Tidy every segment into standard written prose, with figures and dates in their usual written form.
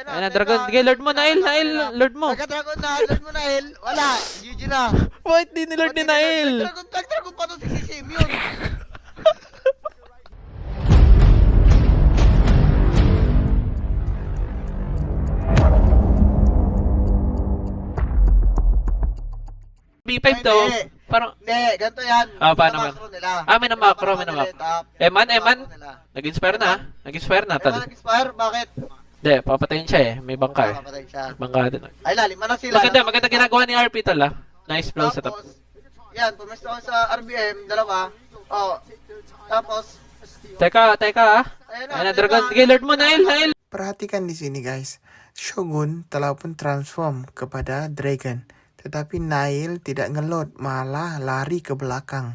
Ayun na, Dragon. Sige, Lord mo, Nael, Lord mo. Pagka-dragon na, Lord mo Nael, wala. GG na. Bakit di ni Lord ni Nael? Tag-dragon pa to si Simeon. B5 to. Hindi. Parang, Hindi, ganito yan. paano man? Macro nila. May na-macro, may na-macro. Eman. Macro nila. Nag-inspire na, Nag-inspire na, tal. Nag-inspire? Bakit? Hindi, papatayin siya eh. May bangka eh. Papatay siya. Bangka din. Ay, lima na sila. Maganda ginagawa ni RP tal ah. Nice flow setup. Tapos, yan, pumesto ako sa RBM, dalawa. Oh. Tapos, Teka ah. Ayun na, Dragon. Sige, Lord mo, Nael. Perhatikan di sini guys, Shogun telah pun transform kepada Dragon, tetapi Nail tidak ngelot, malah lari ke belakang.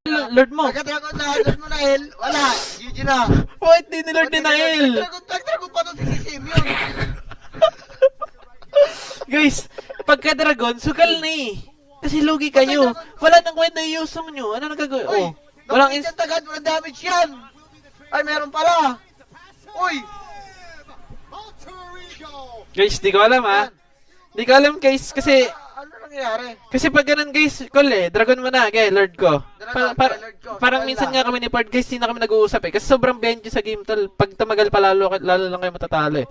Lord mo. pagka-dragon na, Lord mo Nael, wala. GG na. Bakit di ni Lord ni Nael? Tag-dragon pa to si Simeon. Guys, pagka-dragon, sugal na eh. Kasi lugi kayo. Wala nang kwenta yung usong nyo. Ano nagagawin? Uy, Oh, walang walang tagad, walang damage yan. Ay, meron pala. Uy, Guys, di ko alam ha. Di ko alam guys, kasi ano nangyayari? pag ganun guys, call eh, dragon mo na, kaya Lord ko. Lord ko. Parang Wala. minsan nga kami ni Pard guys, hindi na kami nag-uusap eh. Kasi sobrang benjo sa game tol. Pag tumagal pa lalo lang kayo matatalo eh.